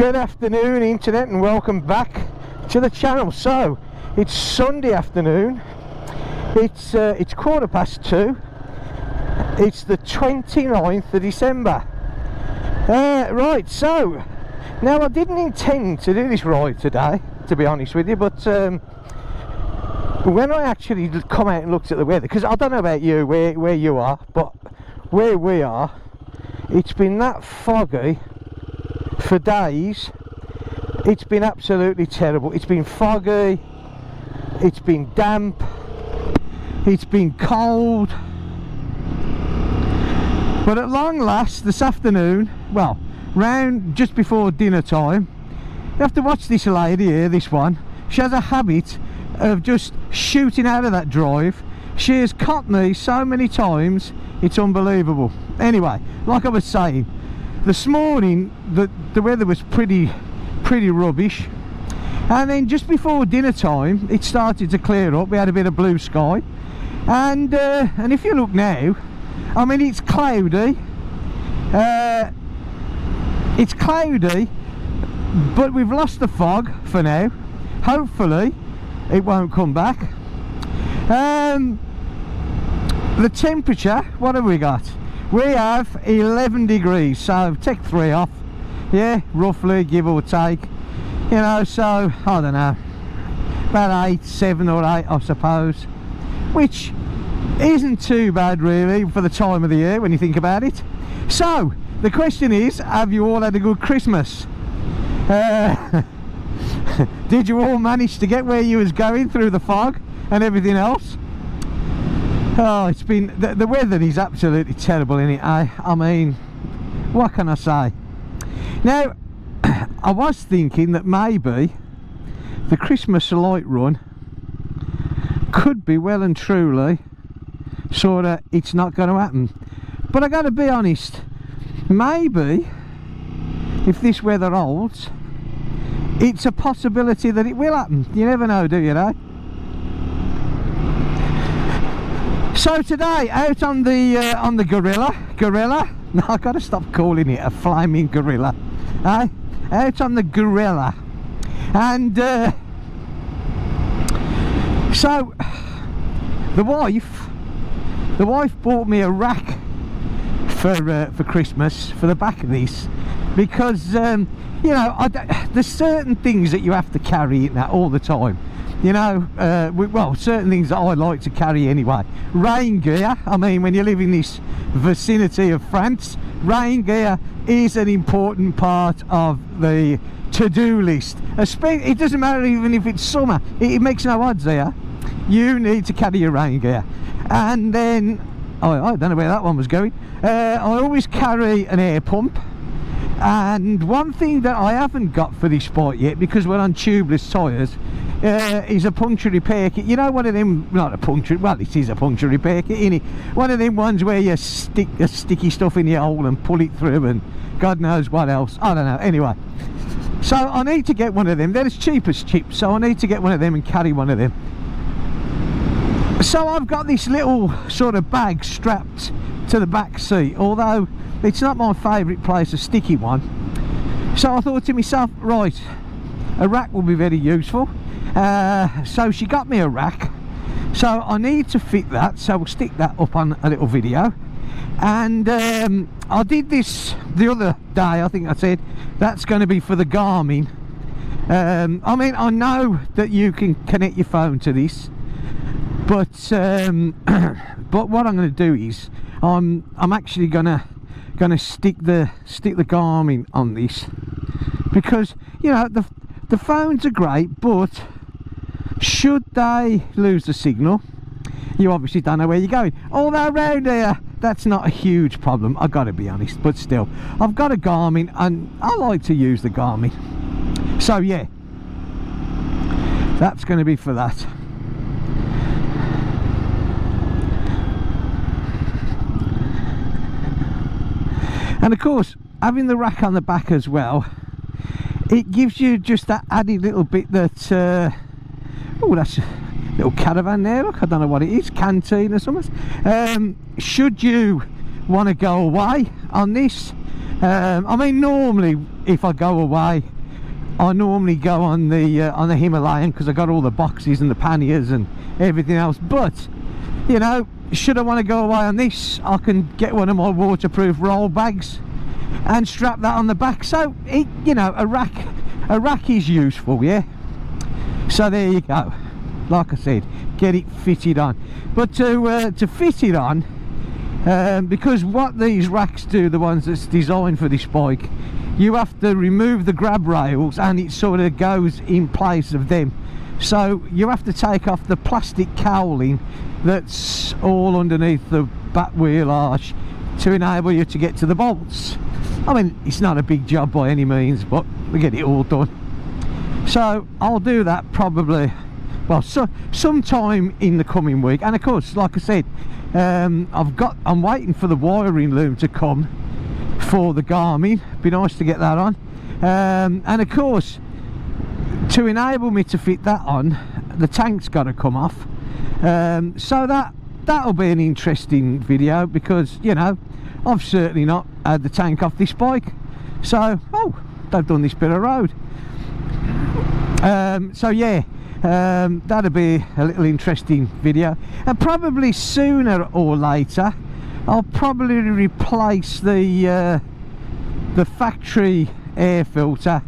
Good afternoon internet, and welcome back to the channel. So it's Sunday afternoon, it's 2:15. It's the 29th of December. Right, so now I didn't intend to do this ride today, to be honest with you, but when I actually come out and looked at the weather, because I don't know about you where you are, but where we are, it's been that foggy for days. It's been absolutely terrible. It's been foggy, it's been damp, it's been cold. But at long last, this afternoon, well, round just before dinner time, you have to watch this lady here, this one. She has a habit of just shooting out of that drive. She has caught me so many times, it's unbelievable. Anyway, like I was saying, this morning the weather was pretty rubbish, and then just before dinner time it started to clear up. We had a bit of blue sky, and if you look now, I mean, it's cloudy, but we've lost the fog for now. Hopefully it won't come back. The temperature, what have we got? We have 11 degrees, so take 3 off, yeah, roughly, give or take, you know, so I don't know, about 7 or 8 I suppose, which isn't too bad really for the time of the year when you think about it. So the question is, have you all had a good Christmas? Did you all manage to get where you was going through the fog and everything else? Oh, it's been, the weather is absolutely terrible, isn't it? I mean, what can I say? Now, I was thinking that maybe the Christmas light run could be well and truly sort of, it's not going to happen. But I got to be honest, maybe if this weather holds, it's a possibility that it will happen. You never know, do you know? So today, out on the guerrilla. No, I've got to stop calling it a flaming gorilla. Out on the guerrilla, and so the wife bought me a rack for Christmas for the back of this, because you know, there's certain things that you have to carry in that all the time. You know, well, certain things that I like to carry anyway. Rain gear, I mean, when you live in this vicinity of France, rain gear is an important part of the to-do list. It doesn't matter even if it's summer, it makes no odds here. You need to carry your rain gear. And then, I don't know where that one was going. I always carry an air pump. And one thing that I haven't got for this bike yet, because we're on tubeless tyres, is a puncture repair kit. You know, one of them, not a puncture, well, it is a puncture repair kit, isn't it? One of them ones where you stick the sticky stuff in your hole and pull it through and God knows what else. I don't know. Anyway, so I need to get one of them. They're as cheap as chips, so I need to get one of them and carry one of them. So I've got this little sort of bag strapped to the back seat, although it's not my favourite place, a sticky one. So I thought to myself, right, a rack will be very useful. So she got me a rack, so I need to fit that, so we'll stick that up on a little video. And I did this the other day, I think I said that's going to be for the Garmin. I mean, I know that you can connect your phone to this, but what I'm going to do is I'm actually gonna stick the Garmin on this, because you know the phones are great, but should they lose the signal, you obviously don't know where you're going. Although around here that's not a huge problem, I've got to be honest, but still, I've got a Garmin and I like to use the Garmin. So yeah, that's going to be for that. And of course, having the rack on the back as well, it gives you just that added little bit that oh, that's a little caravan there, look, I don't know what it is, canteen or something. Should you want to go away on this, I mean, normally if I go away, I normally go on the Himalayan, because I got all the boxes and the panniers and everything else. But you know, should I want to go away on this, I can get one of my waterproof roll bags and strap that on the back. So it, you know, a rack is useful, yeah. So there you go. Like I said, get it fitted on. But to fit it on, because what these racks do, the ones that's designed for this bike, you have to remove the grab rails and it sort of goes in place of them. So you have to take off the plastic cowling that's all underneath the back wheel arch to enable you to get to the bolts. I mean, it's not a big job by any means, but we get it all done. So I'll do that probably, well, sometime in the coming week. And of course, like I said, I'm waiting for the wiring loom to come for the Garmin. Be nice to get that on. And of course, to enable me to fit that on, the tank's got to come off. So that'll be an interesting video, because you know, I've certainly not had the tank off this bike. So they've done this bit of road. So yeah, that'll be a little interesting video. And probably sooner or later I'll probably replace the factory air filter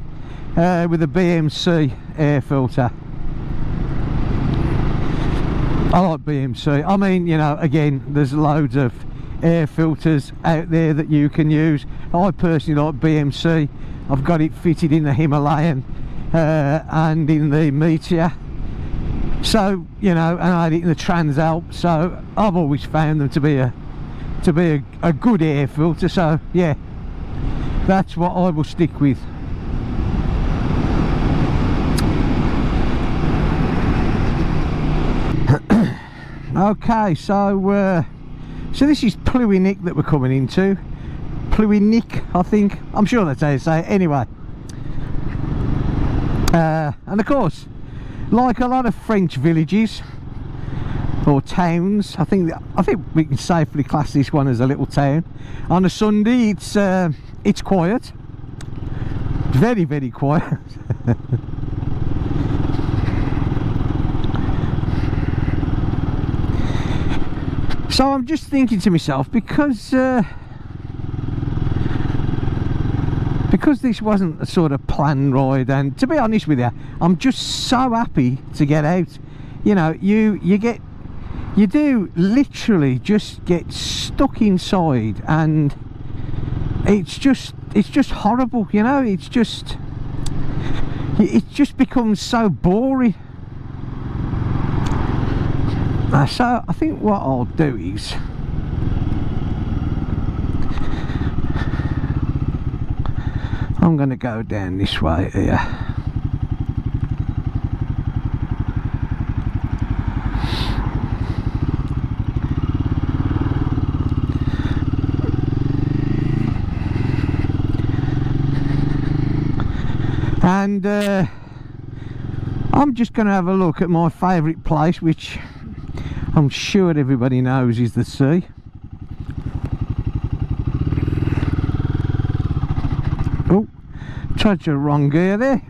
with a BMC air filter. I like BMC. I mean, you know, again, there's loads of air filters out there that you can use. I personally like BMC. I've got it fitted in the Himalayan and in the Meteor. So, you know, and I had it in the Transalp. So I've always found them to be a good air filter. So yeah, that's what I will stick with. Okay, so this is Pluinic that we're coming into. Pluinic, I think. I'm sure that's how you say it. Anyway, and of course, like a lot of French villages or towns, I think we can safely class this one as a little town. On a Sunday, it's quiet, very, very quiet. So I'm just thinking to myself, because this wasn't a sort of planned ride, and to be honest with you, I'm just so happy to get out. You know, you do literally just get stuck inside, and it's just horrible. You know, it just becomes so boring. So I think what I'll do is, I'm going to go down this way here. And I'm just going to have a look at my favourite place, which I'm sure everybody knows is the sea. Oh, touch a wrong gear there.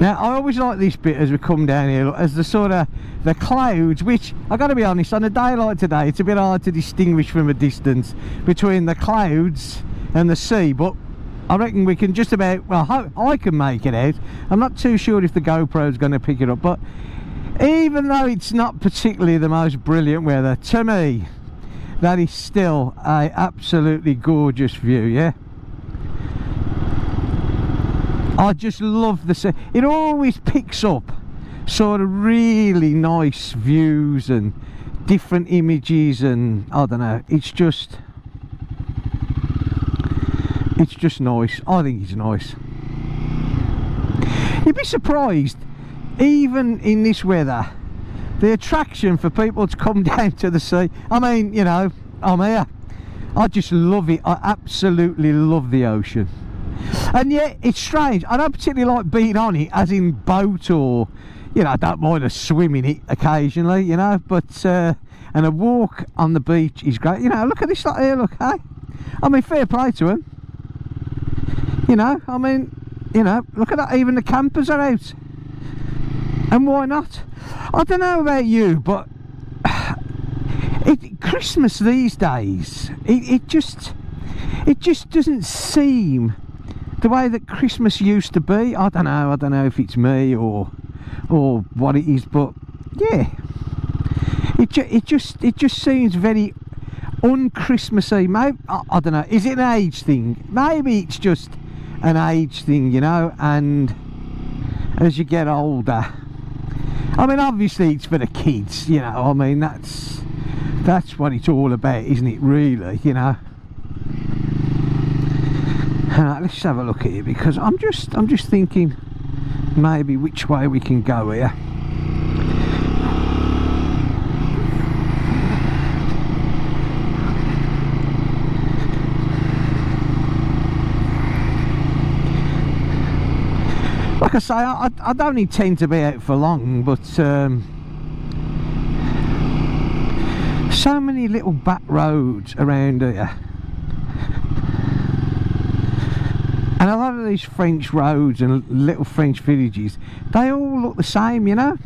Now I always like this bit as we come down here, look, as the sort of the clouds, which I got to be honest, on a day like today it's a bit hard to distinguish from a distance between the clouds and the sea, but I reckon we can just about, well, I can make it out. I'm not too sure if the GoPro's going to pick it up, but even though it's not particularly the most brilliant weather, to me that is still a absolutely gorgeous view. Yeah, I just love the sea. It always picks up sort of really nice views and different images, and I don't know, it's just nice. I think it's nice. You'd be surprised, even in this weather, the attraction for people to come down to the sea. I mean, you know, I'm here. I just love it. I absolutely love the ocean. And yet it's strange, I don't particularly like being on it as in boat, or, you know, I don't mind a swim in it occasionally, you know, but and a walk on the beach is great. You know, look at this lot here, look, hey, I mean, fair play to them, you know, I mean, you know, look at that, even the campers are out, and why not? I don't know about you, but Christmas these days, it just doesn't seem the way that Christmas used to be. I don't know if it's me or what it is, but yeah, it just seems very un-Christmassy. Maybe I don't know, is it an age thing? Maybe it's just an age thing, you know, and as you get older, I mean, obviously it's for the kids, you know, I mean, that's what it's all about, isn't it, really, you know. Let's just have a look at it, because I'm just thinking maybe which way we can go here. Like I say, I don't intend to be out for long, but so many little back roads around here. And a lot of these French roads and little French villages, they all look the same, you know.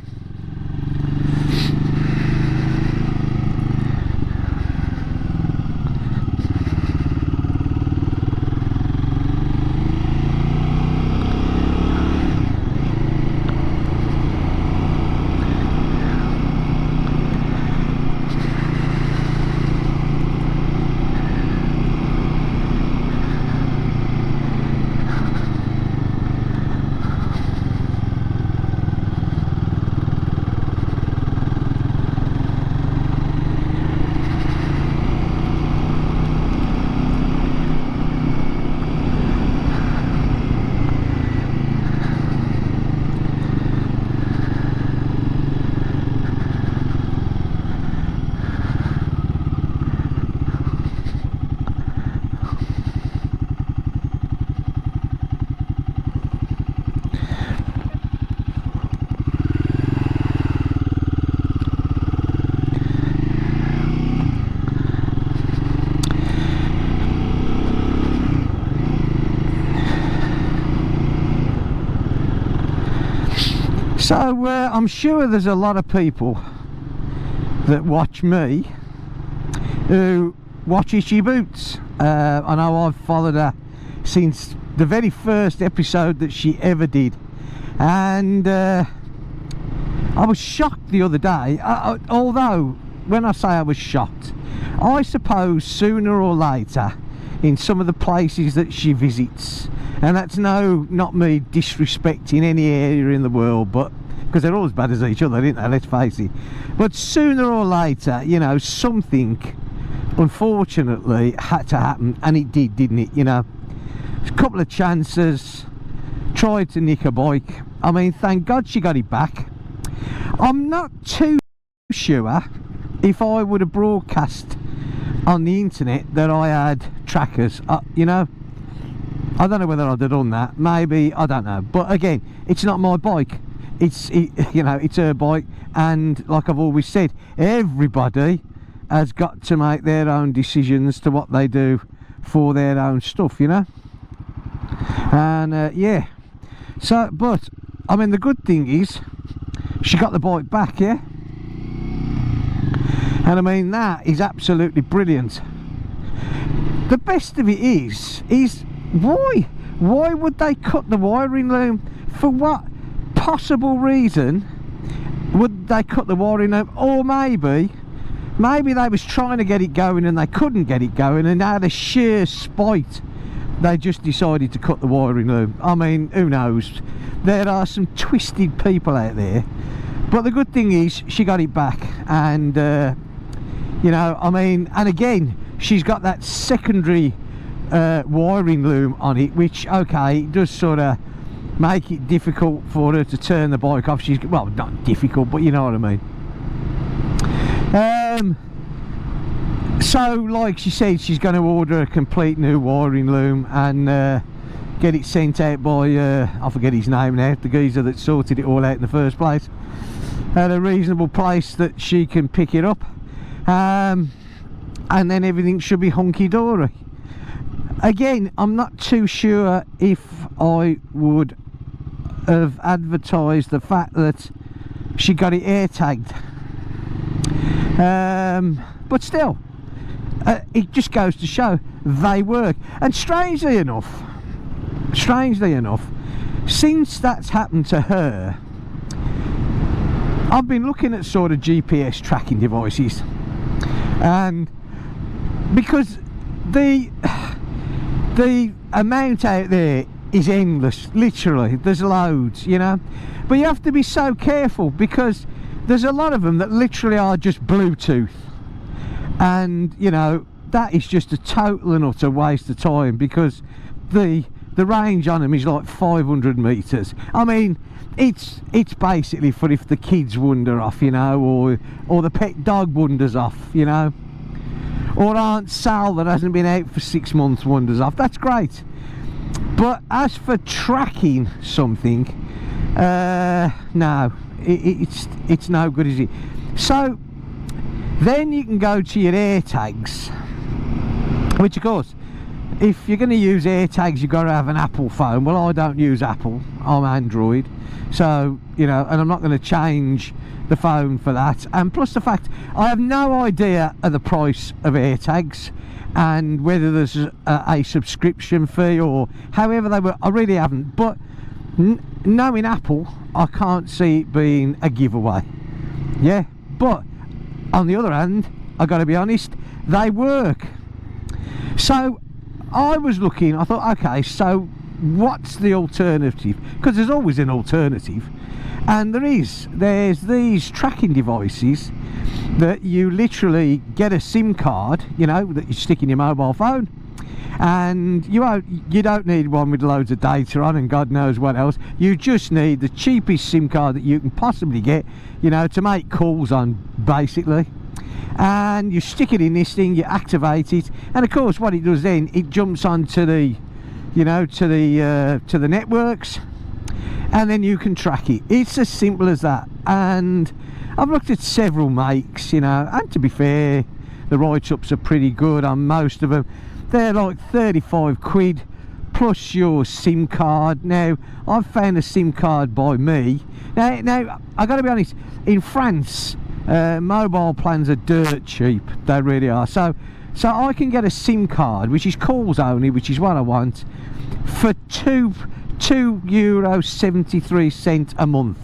So I'm sure there's a lot of people that watch me who watch Itchy Boots. I know I've followed her since the very first episode that she ever did, and I was shocked the other day, although when I say I was shocked, I suppose sooner or later in some of the places that she visits, and that's not me disrespecting any area in the world, but because they're all as bad as each other, aren't they, let's face it, but sooner or later, you know, something unfortunately had to happen, and it did, didn't it? You know, a couple of chances, tried to nick a bike. I mean, thank God she got it back. I'm not too sure if I would have broadcast on the internet that I had trackers, you know, I don't know whether I'd have done that, maybe, I don't know, but again, it's not my bike, you know, it's her bike, and like I've always said, everybody has got to make their own decisions to what they do for their own stuff, you know. And yeah, so, but I mean, the good thing is she got the bike back, yeah, and I mean that is absolutely brilliant. The best of it is why would they cut the wiring loom? For what possible reason would they cut the wiring loom? Or maybe they was trying to get it going and they couldn't get it going, and out of sheer spite they just decided to cut the wiring loom. I mean, who knows? There are some twisted people out there, but the good thing is she got it back, and you know, I mean, and again, she's got that secondary wiring loom on it, which, okay, it does sort of make it difficult for her to turn the bike off. She's, well, not difficult, but you know what I mean. So like she said, she's going to order a complete new wiring loom and get it sent out by I forget his name now, the geezer that sorted it all out in the first place, at a reasonable place that she can pick it up, and then everything should be hunky-dory. Again, I'm not too sure if I would have advertised the fact that she got it air tagged, but still, it just goes to show they work. And strangely enough, since that's happened to her, I've been looking at sort of GPS tracking devices, and because the amount out there is endless, literally, there's loads, you know, but you have to be so careful because there's a lot of them that literally are just Bluetooth, and you know, that is just a total and utter waste of time, because the range on them is like 500 meters. I mean, it's basically for if the kids wander off, you know, or the pet dog wanders off, you know, or Aunt Sal that hasn't been out for 6 months wanders off. That's great. But as for tracking something, no, it's no good, is it? So then you can go to your air tags, which of course, if you're going to use air tags, you've got to have an Apple phone. Well, I don't use Apple, I'm Android, so you know, and I'm not going to change the phone for that. And plus the fact, I have no idea of the price of air tags and whether there's a subscription fee or however they were. I really haven't, but knowing Apple, I can't see it being a giveaway. Yeah, but on the other hand, I got to be honest, they work. So I was looking, I thought, okay, so what's the alternative? Because there's always an alternative, and there's these tracking devices that you literally get a SIM card, you know, that you stick in your mobile phone, and you don't need one with loads of data on and God knows what else. You just need the cheapest SIM card that you can possibly get, you know, to make calls on, basically. And you stick it in this thing, you activate it, and of course what it does then, it jumps onto the, you know, to the networks, and then you can track it. It's as simple as that. And I've looked at several makes, you know, and to be fair, the write-ups are pretty good on most of them. They're like 35 quid plus your SIM card. Now I've found a SIM card by me. Now I got to be honest, in France mobile plans are dirt cheap, they really are. So I can get a SIM card which is calls only, which is what I want, for €2.73 a month.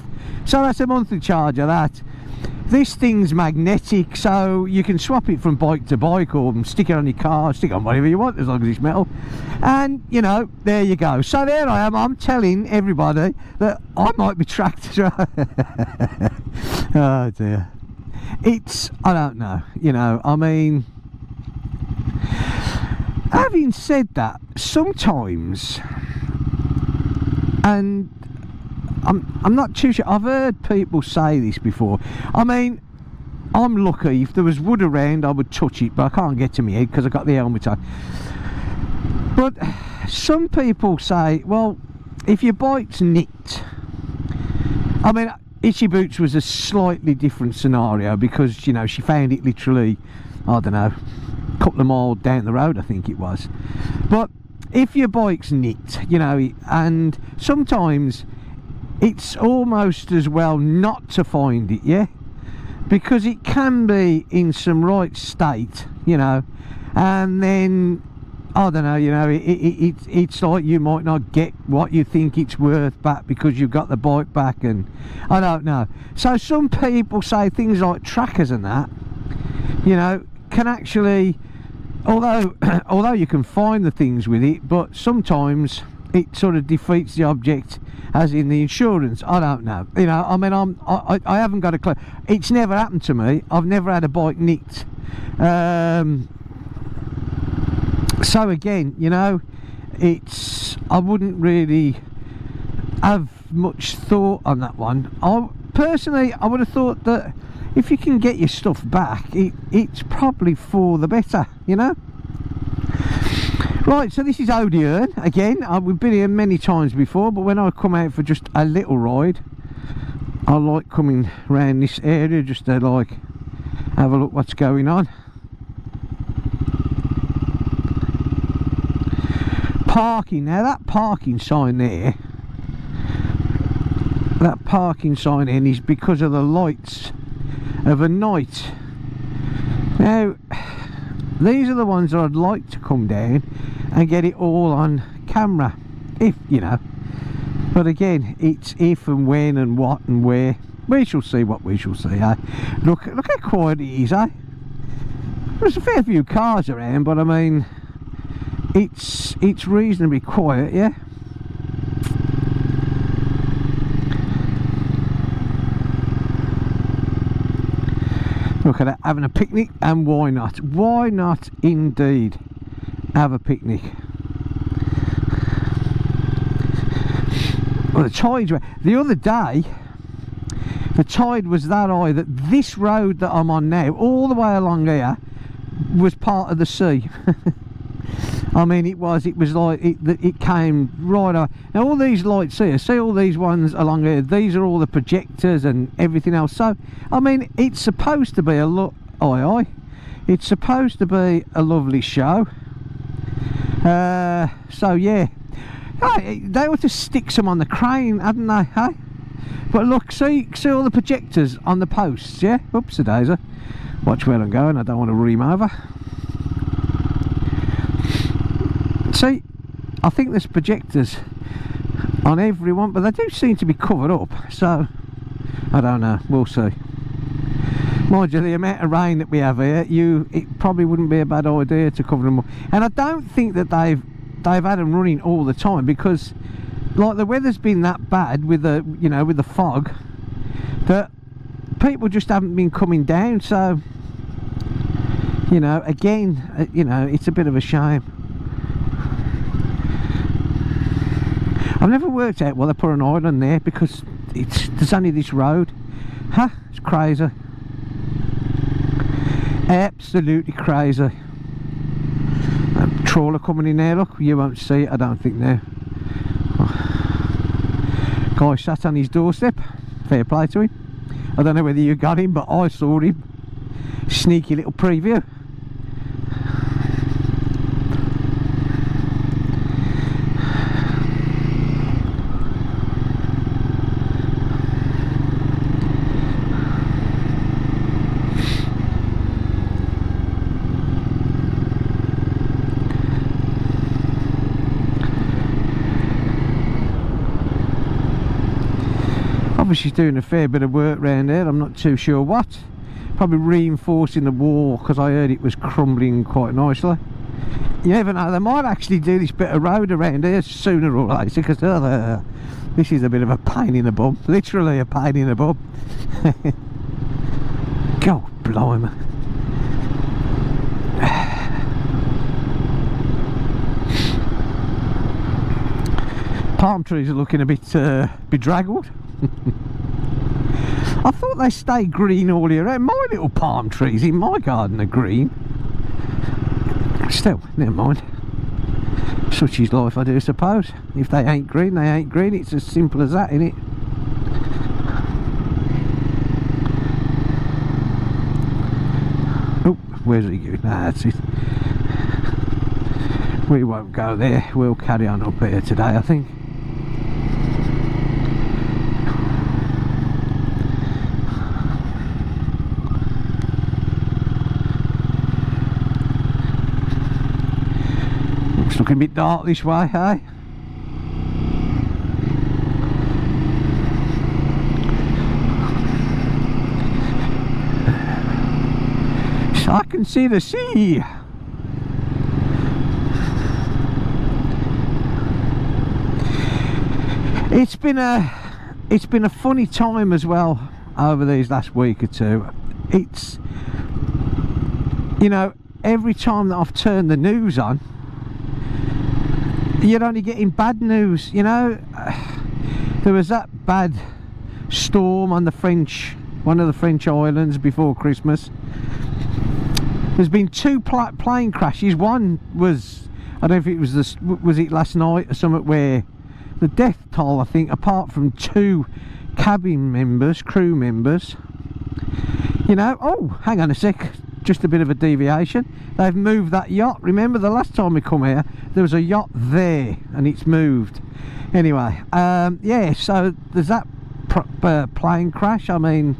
So that's a monthly charge of that. This thing's magnetic, so you can swap it from bike to bike, or stick it on your car, stick it on whatever you want, as long as it's metal. And you know, there you go. So there I am, I'm telling everybody that I might be tracked. Oh dear. I don't know, you know, I mean, having said that, sometimes, and I'm not too sure, I've heard people say this before. I mean, I'm lucky, if there was wood around I would touch it, but I can't get to my head because I've got the helmet on. But some people say, well, if your bike's nicked, I mean, Itchy Boots was a slightly different scenario because, you know, she found it literally, I don't know, a couple of miles down the road, I think it was. But if your bike's nicked, you know, and sometimes it's almost as well not to find it, yeah, because it can be in some right state, you know, and then I don't know, you know, it's like you might not get what you think it's worth back because you've got the bike back, and I don't know. So some people say things like trackers and that, you know, can actually, although you can find the things with it, but sometimes it sort of defeats the object, as in the insurance. I don't know, you know, I mean, I haven't got a clue. It's never happened to me. I've never had a bike nicked. So again, you know, I wouldn't really have much thought on that one. Personally, I would have thought that if you can get your stuff back, it's probably for the better, you know. Right, so this is Odeon again. We've been here many times before, but when I come out for just a little ride, I like coming around this area just to like have a look what's going on. Parking, now that parking sign there, that parking sign in is because of the lights of a night. Now these are the ones that I'd like to come down and get it all on camera, if you know, but again, it's if and when and what and where. We shall see what we shall see, eh? Look how quiet it is, eh? There's a fair few cars around, but I mean, it's reasonably quiet, yeah. Look at that, having a picnic, and why not? Why not indeed have a picnic? Well, the tide, the other day, the tide was that high that this road that I'm on now, all the way along here, was part of the sea. I mean, it was like it came right up. Now all these lights here, see all these ones along here, these are all the projectors and everything else. So I mean, it's supposed to be a look, it's supposed to be a lovely show. So yeah, they ought to stick some on the crane, hadn't they, hey? But look, see all the projectors on the posts, yeah? Oops a daisy, watch where I'm going, I don't want to ream over. See, I think there's projectors on everyone, but they do seem to be covered up, so I don't know, we'll see. Mind you, the amount of rain that we have here, it probably wouldn't be a bad idea to cover them up. And I don't think that they've had them running all the time, because like the weather's been that bad with the, you know, with the fog, that people just haven't been coming down. So, you know, again, you know, it's a bit of a shame. I've never worked out why they put an island there, because there's only this road. Huh? It's crazy. Absolutely crazy. Trawler coming in there, look. You won't see it, I don't think, now. Guy sat on his doorstep. Fair play to him. I don't know whether you got him, but I saw him. Sneaky little preview. She's doing a fair bit of work around there. I'm not too sure what. Probably reinforcing the wall, because I heard it was crumbling quite nicely. You never know, they might actually do this bit of road around here sooner or later, because this is a bit of a pain in the bum. Literally a pain in the bum. God blimey. Palm trees are looking a bit bedraggled. I thought they stay green all year round. My little palm trees in my garden are green. Still, never mind. Such is life, I do suppose. If they ain't green, they ain't green. It's as simple as that, innit? Oh, where's he going? Nah, that's it. We won't go there. We'll carry on up here today, I think. Looking a bit dark this way, eh? So I can see the sea. It's been a funny time as well over these last week or two. It's, you know, every time that I've turned the news on, you're only getting bad news. You know, there was that bad storm on one of the French islands before Christmas. There's been 2 plane crashes. One was, I don't know if it was it last night or something, where the death toll, I think, apart from 2 crew members, you know. Oh, hang on a sec, just a bit of a deviation. They've moved that yacht. Remember the last time we come here, there was a yacht there and it's moved. Anyway, yeah, so there's that plane crash. I mean,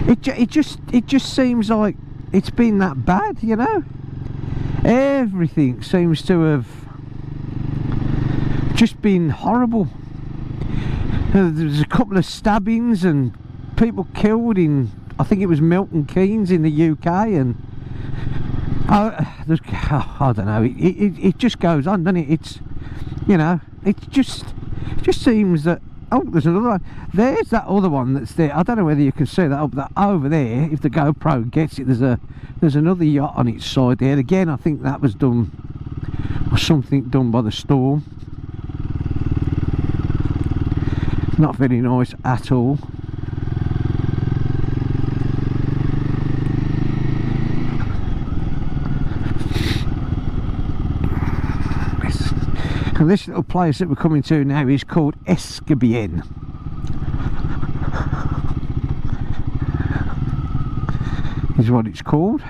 it just seems like it's been that bad, you know. Everything seems to have just been horrible. There's a couple of stabbings and people killed in, I think it was Milton Keynes in the UK, and I don't know, it just goes on, doesn't it? It's, you know, it just seems that, oh, there's another one. There's that other one that's there. I don't know whether you can see that up that over there. If the GoPro gets it, there's another yacht on its side there. Again, I think that was done, or something done by the storm. Not very nice at all. And this little place that we're coming to now is called Escabien. Is what it's called.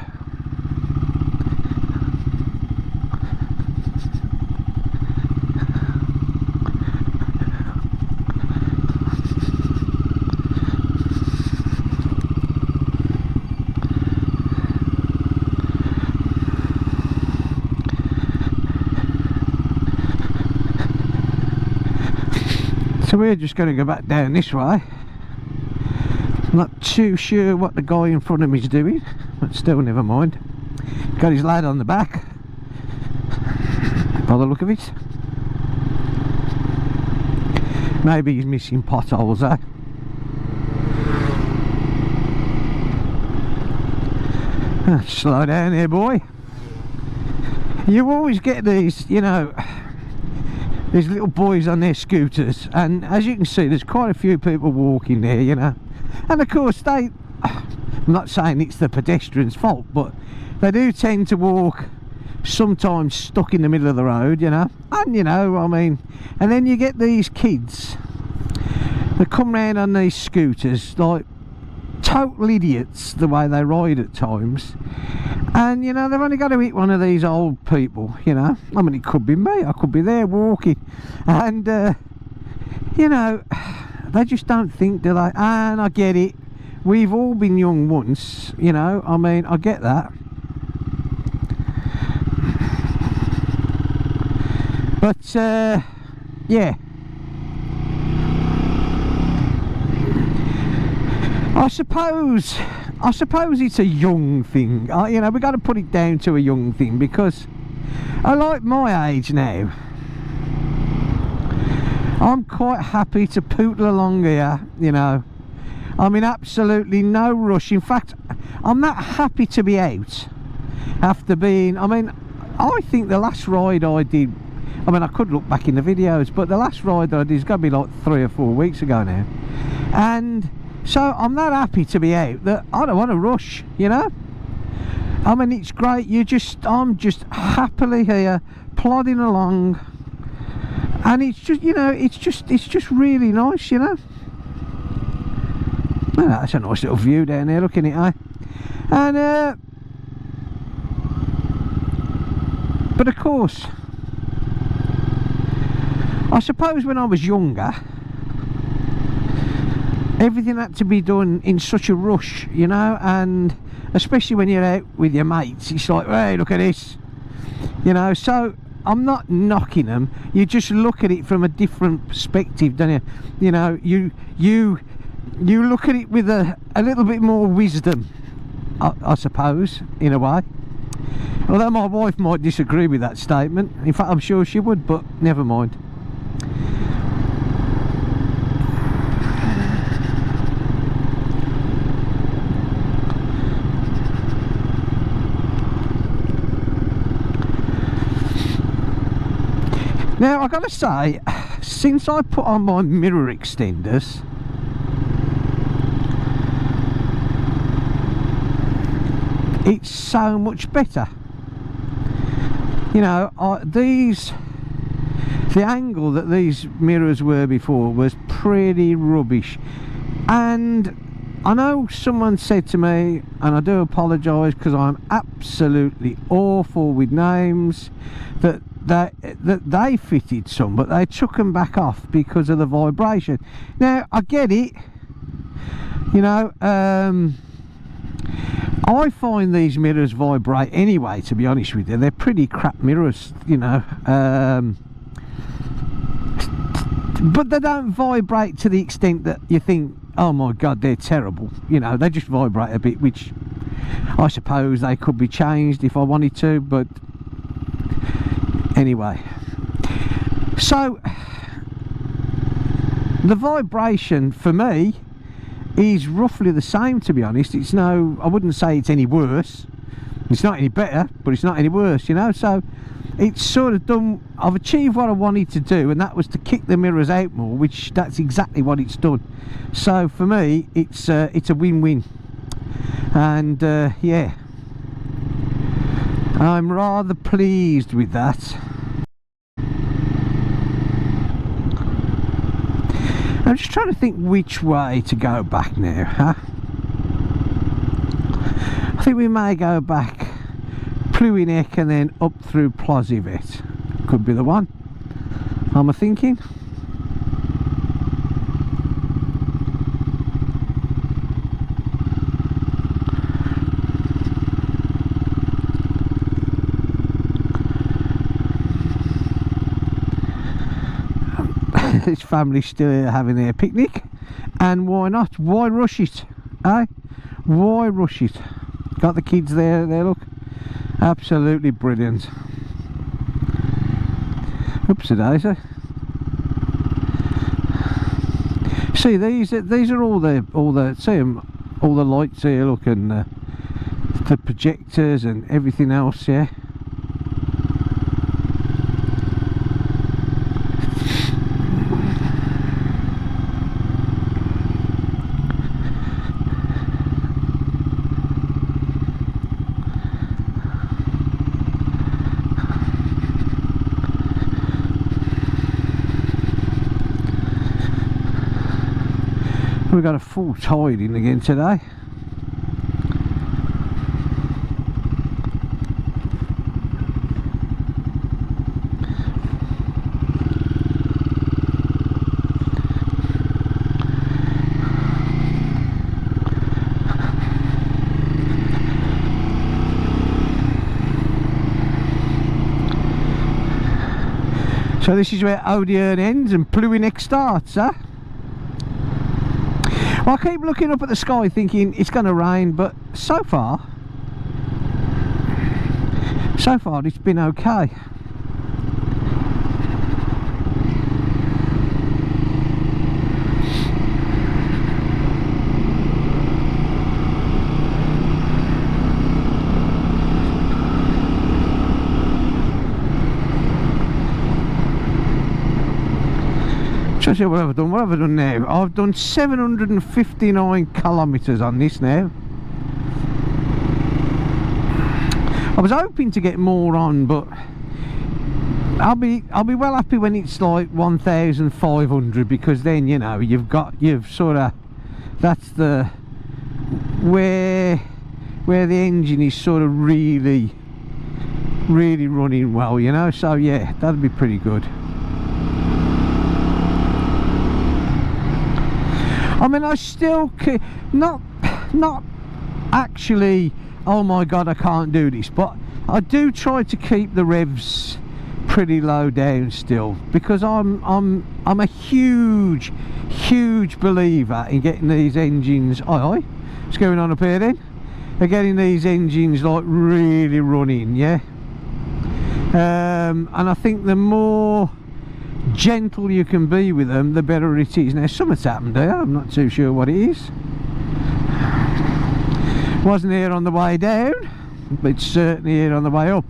So we're just going to go back down this way. Not too sure what the guy in front of me is doing, but still, never mind. Got his lad on the back, by the look of it. Maybe he's missing potholes, eh? Slow down here, boy. You always get these, you know, these little boys on their scooters, and as you can see, there's quite a few people walking there, you know. And of course, I'm not saying it's the pedestrians' fault, but they do tend to walk sometimes stuck in the middle of the road, you know. And, you know, I mean, and then you get these kids that come round on these scooters like total idiots, the way they ride at times. And, you know, they've only got to hit one of these old people, you know. I mean, it could be me, I could be there walking, and you know, they just don't think, do they? And I get it, we've all been young once, you know. I mean, I get that, but yeah, I suppose it's a young thing. You know, we've got to put it down to a young thing, because I like my age now. I'm quite happy to pootle along here, you know. I'm in absolutely no rush. In fact, I'm not happy to be out after being, I mean, I think the last ride I did, I mean, I could look back in the videos, but the last ride that I did is going to be like 3 or 4 weeks ago now. And so I'm not happy to be out, that I don't want to rush, you know. I mean, it's great, I'm just happily here plodding along, and it's just, you know, it's just really nice, you know. Well, that's a nice little view down there, looking at it, eh? And but of course, I suppose when I was younger, everything had to be done in such a rush, you know, and especially when you're out with your mates, it's like, hey, look at this, you know. So I'm not knocking them, you just look at it from a different perspective, don't you? You know, you look at it with a little bit more wisdom, I suppose, in a way. Although my wife might disagree with that statement. In fact, I'm sure she would, but never mind. Now, I've got to say, since I put on my mirror extenders, it's so much better. You know, the angle that these mirrors were before was pretty rubbish. And I know someone said to me, and I do apologise because I'm absolutely awful with names, that they fitted some, but they took them back off because of the vibration. Now, I get it, you know. I find these mirrors vibrate anyway, to be honest with you. They're pretty crap mirrors, you know, but they don't vibrate to the extent that you think, oh my god, they're terrible. You know, they just vibrate a bit, which I suppose they could be changed if I wanted to, but anyway. So the vibration for me is roughly the same, to be honest. It's no, I wouldn't say it's any worse, it's not any better, but it's not any worse, you know. So it's sort of done, I've achieved what I wanted to do, and that was to kick the mirrors out more, which that's exactly what it's done. So for me, it's a win-win, and yeah, I'm rather pleased with that. I'm just trying to think which way to go back now, huh? I think we may go back Pluwineck and then up through Plosivet. Could be the one, I'm a thinking. This family's still here having their picnic, and why not? Why rush it, eh? Why rush it? Got the kids there, look, absolutely brilliant. Oopsie daisy. See, these are all the see 'em, all the lights here, look, and the projectors and everything else, yeah. We've got a full tide in again today. So this is where Odiern ends and Pluwineck starts, huh? Well, I keep looking up at the sky thinking it's going to rain, but so far it's been okay. What have I done? What have I done now? I've done 759 kilometres on this now. I was hoping to get more on, but I'll be well happy when it's like 1,500, because then, you know, you've sort of, that's the where the engine is sort of really running well, you know. So yeah, that'd be pretty good. I mean, I still not actually, oh my god, I can't do this, but I do try to keep the revs pretty low down still, because I'm a huge believer in getting these engines, what's going on up here then? They're getting these engines like really running, yeah. And I think the more gentle you can be with them, the better it is. Now something's happened there, I'm not too sure what it is. Wasn't here on the way down, but it's certainly here on the way up.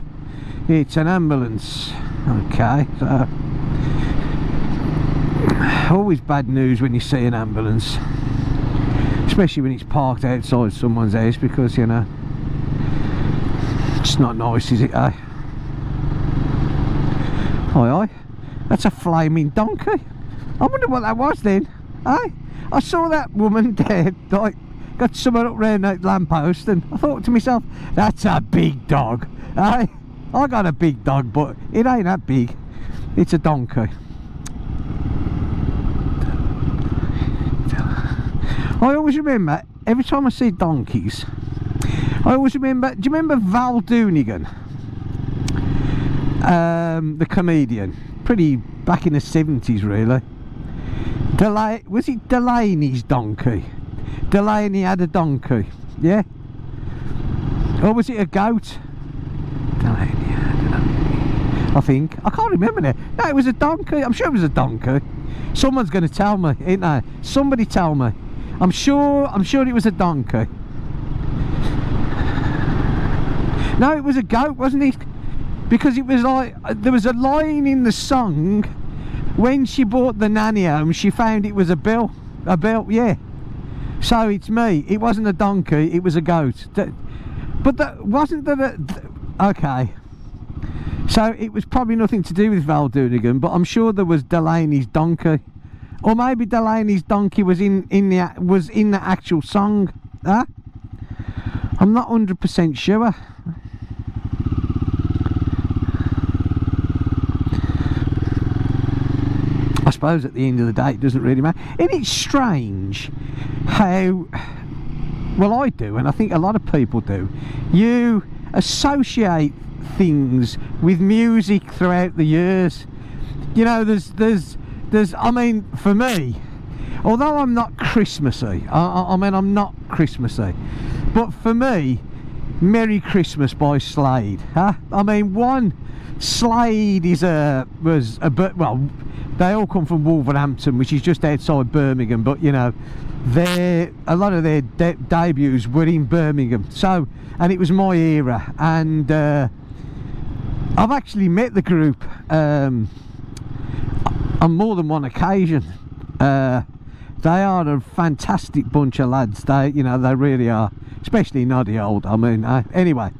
It's an ambulance. Okay, so always bad news when you see an ambulance, especially when it's parked outside someone's house, because you know it's not nice, is it, eh? Aye, that's a flaming donkey. I wonder what that was then, eh? I saw that woman dead, like got someone up round that lamppost, and I thought to myself, that's a big dog, eh? I got a big dog, but it ain't that big. It's a donkey. I always remember, every time I see donkeys, I always remember, do you remember Val Doonigan? The comedian, pretty back in the 70s really. Was it Delaney's donkey? Delaney had a donkey, yeah? Or was it a goat? Delaney had a donkey, I think. I can't remember now. No, it was a donkey. I'm sure it was a donkey. Someone's going to tell me, ain't they? Somebody tell me. I'm sure it was a donkey. No, it was a goat, wasn't it? Because it was like, there was a line in the song, when she bought the nanny home, she found it was a bill, yeah. So it's me. It wasn't a donkey, it was a goat. But that wasn't okay. So it was probably nothing to do with Val Doonigan, but I'm sure there was Delaney's donkey, or maybe Delaney's donkey was in the actual song. Huh? I'm not 100% sure. I suppose at the end of the day it doesn't really matter. Isn't it strange how, well I do, and I think a lot of people do, you associate things with music throughout the years. You know, there's I mean, for me, although I'm not Christmassy, I mean I'm not Christmassy, but for me, Merry Christmas by Slade, huh? I mean, one, Slade was a bit, well, they all come from Wolverhampton, which is just outside Birmingham, but you know, a lot of their debuts were in Birmingham, so, and it was my era, and I've actually met the group on more than one occasion. They are a fantastic bunch of lads. They really are, especially Noddy Old. I mean, anyway.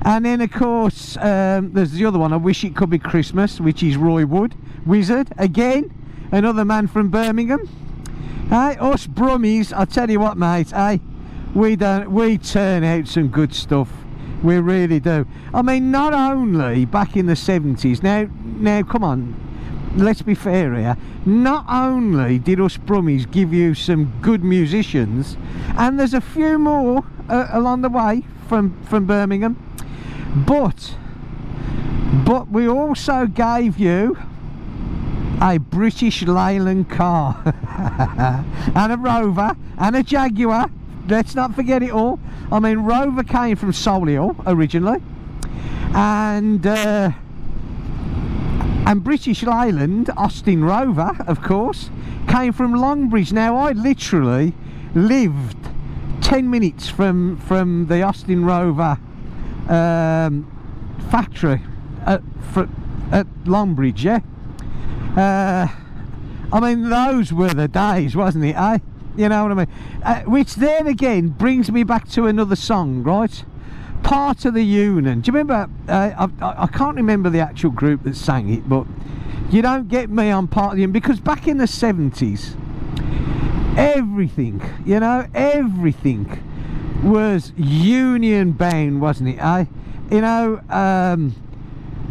And then of course there's the other one, I Wish It Could Be Christmas, which is Roy Wood, Wizard, again, another man from Birmingham. Hey, us Brummies, I tell you what, mate, hey, we turn out some good stuff. We really do. I mean, not only back in the 70s, now come on, let's be fair here, not only did us Brummies give you some good musicians, and there's a few more along the way from Birmingham, but we also gave you a British Leyland car and a Rover and a Jaguar. Let's not forget it all. I mean, Rover came from Solihull originally, and British Leyland, Austin Rover, of course, came from Longbridge. Now, I literally lived 10 minutes from the Austin Rover factory at Longbridge, yeah. I mean, those were the days, wasn't it, eh? You know what I mean? Which then again brings me back to another song, right? Part of the Union. Do you remember? I can't remember the actual group that sang it, but you don't get me on Part of the Union, because back in the 70s, everything, you know, everything was union bound, wasn't it, eh? You know,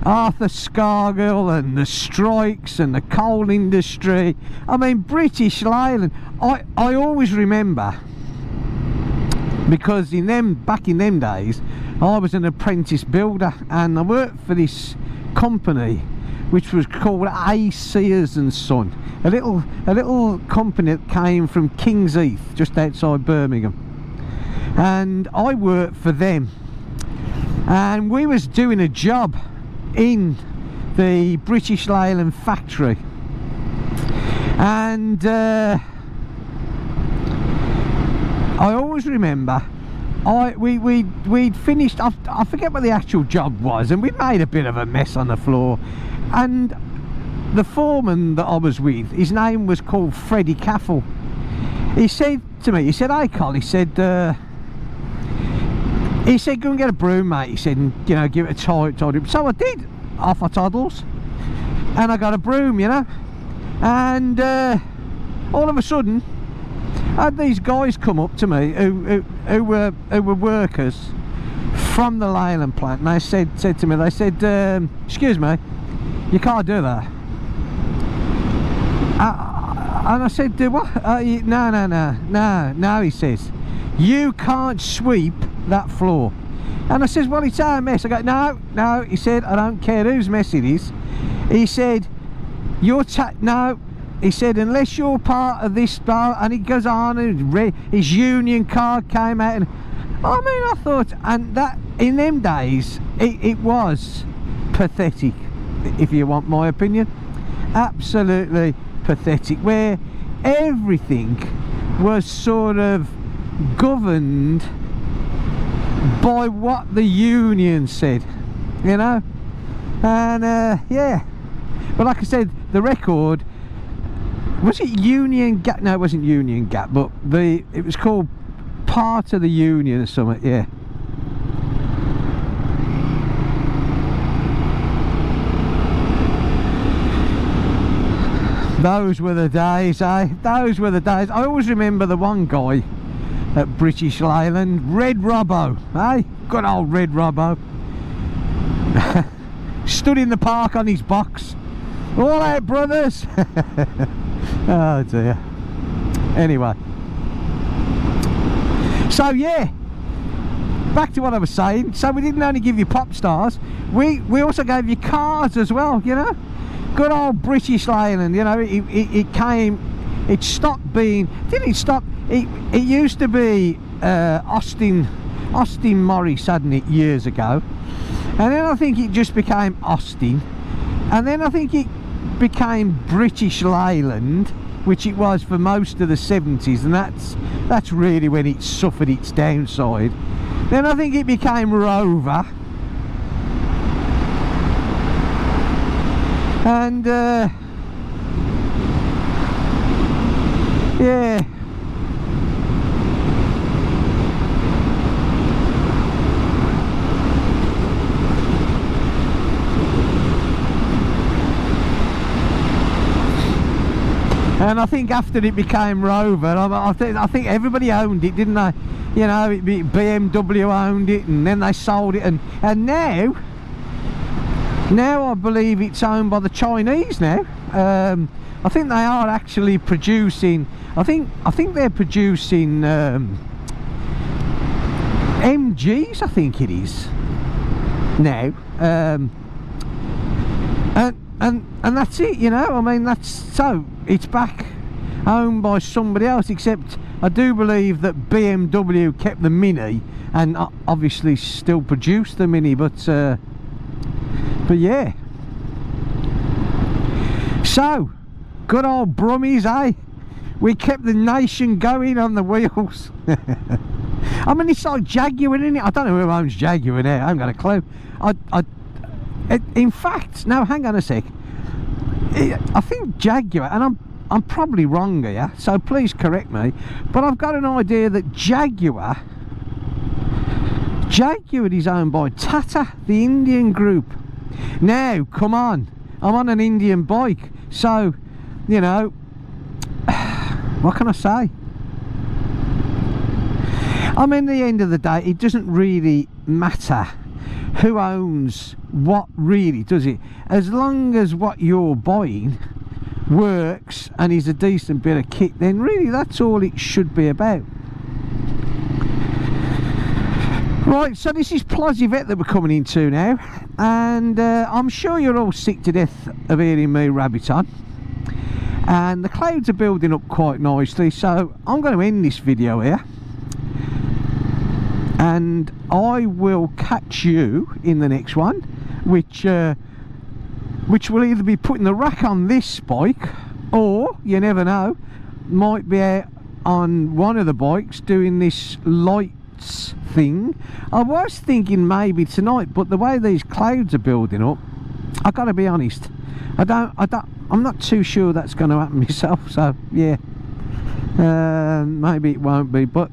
Arthur Scargill and the strikes and the coal industry. I mean, British Leyland, I always remember, because back in them days I was an apprentice builder, and I worked for this company which was called A. Sears and Son, a little company that came from King's Heath, just outside Birmingham, and I worked for them, and we was doing a job in the British Leyland factory, and I always remember we'd finished. I forget what the actual job was, and we made a bit of a mess on the floor, and the foreman that I was with, his name was called Freddie Caffel. He said to me, he said, "Hey Col," he said, "go and get a broom, mate," he said, and, you know, give it a tidy. So I did, off my toddles, and I got a broom, you know, and all of a sudden I had these guys come up to me who were workers from the Leyland plant, and they said to me, they said, "Excuse me, you can't do that." And I said, "Do what?" No, he says, "You can't sweep that floor." And I says, "Well, it's our mess." I go, no, he said, "I don't care whose mess it is." He said, "No," he said, "unless you're part of this bar," and he goes on, and his union card came out, and I mean, I thought, and that in them days it was pathetic, if you want my opinion, absolutely pathetic, where everything was sort of governed by what the union said, you know. And yeah, but like I said, the record, was it Union Gap? No, it wasn't Union Gap, but it was called part of the union or something, yeah. Those were the days, eh? Those were the days. I always remember the one guy at British Leyland, Red Robbo, eh? Good old Red Robbo. Stood in the park on his box. All out, brothers. Oh dear. Anyway, so yeah, back to what I was saying. So we didn't only give you pop stars, we also gave you cars as well, you know. Good old British Leyland, you know. It stopped being, didn't it stop, it used to be Austin Morris, hadn't it, years ago, and then I think it just became Austin, and then I think it became British Leyland, which it was for most of the 70s, and that's really when it suffered its downside. Then I think it became Rover, and yeah, and I think after it became Rover, I think everybody owned it, didn't they? You know, BMW owned it, and then they sold it, and now I believe it's owned by the Chinese now. I think they are actually producing, I think they're producing MGs, I think it is now, and that's it, you know. I mean, so it's back owned by somebody else, except I do believe that BMW kept the Mini and obviously still produce the Mini, but yeah. So good old Brummies, eh? We kept the nation going on the wheels. I mean, it's like Jaguar, isn't it? I don't know who owns Jaguar now, I haven't got a clue. In fact, no, hang on a sec, I think Jaguar, and I'm probably wrong here, so please correct me, but I've got an idea that Jaguar is owned by Tata, the Indian group. Now, come on, I'm on an Indian bike, so, you know, what can I say? I mean, at the end of the day, it doesn't really matter who owns what, really, does it? As long as what you're buying works and is a decent bit of kit, then really that's all it should be about. Right, so this is Plozzivet that we're coming into now, and I'm sure you're all sick to death of hearing me rabbit on, and the clouds are building up quite nicely, so I'm going to end this video here, and I will catch you in the next one, which will either be putting the rack on this bike, or you never know, might be out on one of the bikes doing this lights thing. I was thinking maybe tonight, but the way these clouds are building up, I gotta be honest, I'm not too sure that's going to happen myself. So yeah, maybe it won't be, but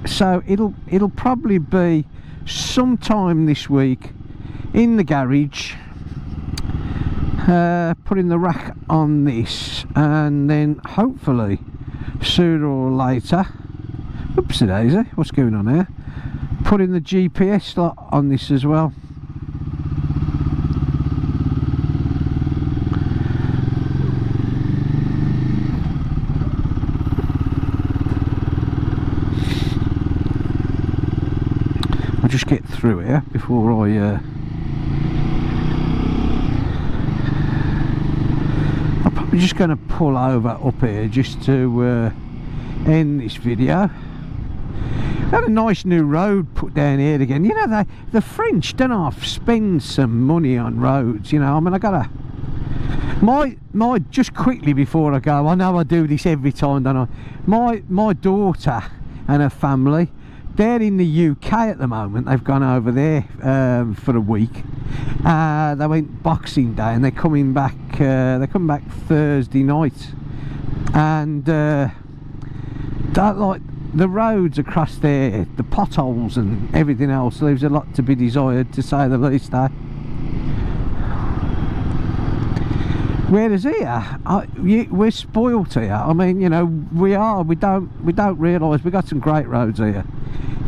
so it'll probably be sometime this week in the garage, putting the rack on this, and then hopefully sooner or later, oopsie daisy, what's going on here, putting the GPS slot on this as well. I'll just get through here before I'm probably just going to pull over up here just to end this video. Had a nice new road put down here again. You know, the French don't half spend some money on roads, you know. I mean, I gotta my just quickly before I go, I know I do this every time, don't I? My daughter and her family, they're in the UK at the moment. They've gone over there for a week. They went Boxing Day, and they're coming back. They come back Thursday night, and that, like, the roads across there, the potholes and everything else, leaves a lot to be desired, to say the least, eh? Whereas here, we're spoilt here. I mean, you know, we are. We don't realise we've got some great roads here.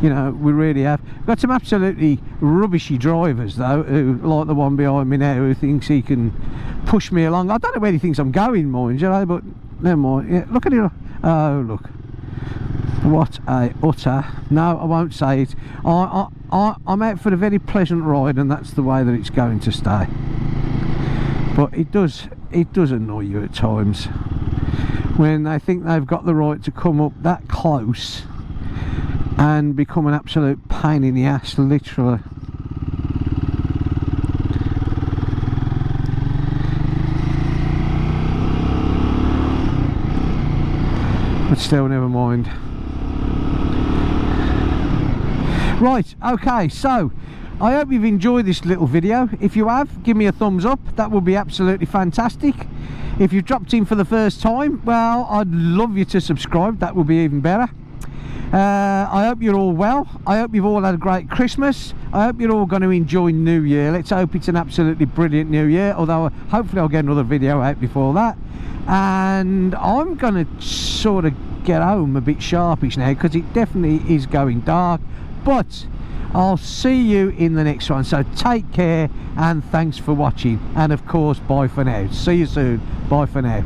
You know, we really have. We've got some absolutely rubbishy drivers though, who, like the one behind me now, who thinks he can push me along. I don't know where he thinks I'm going, mind you know, but never mind. Yeah, look at it. Oh, look. What a utter, no, I won't say it. I'm out for a very pleasant ride, and that's the way that it's going to stay. But it does annoy you at times when they think they've got the right to come up that close and become an absolute pain in the ass, literally. But still, never mind. Right, okay, so I hope you've enjoyed this little video. If you have, give me a thumbs up. That would be absolutely fantastic. If you've dropped in for the first time, well, I'd love you to subscribe. That would be even better. I hope you're all well. I hope you've all had a great Christmas. I hope you're all going to enjoy New Year. Let's hope it's an absolutely brilliant New Year, although hopefully I'll get another video out before that. And I'm going to sort of get home a bit sharpish now, because it definitely is going dark. But I'll see you in the next one, so take care and thanks for watching, and of course, bye for now. See you soon. Bye for now.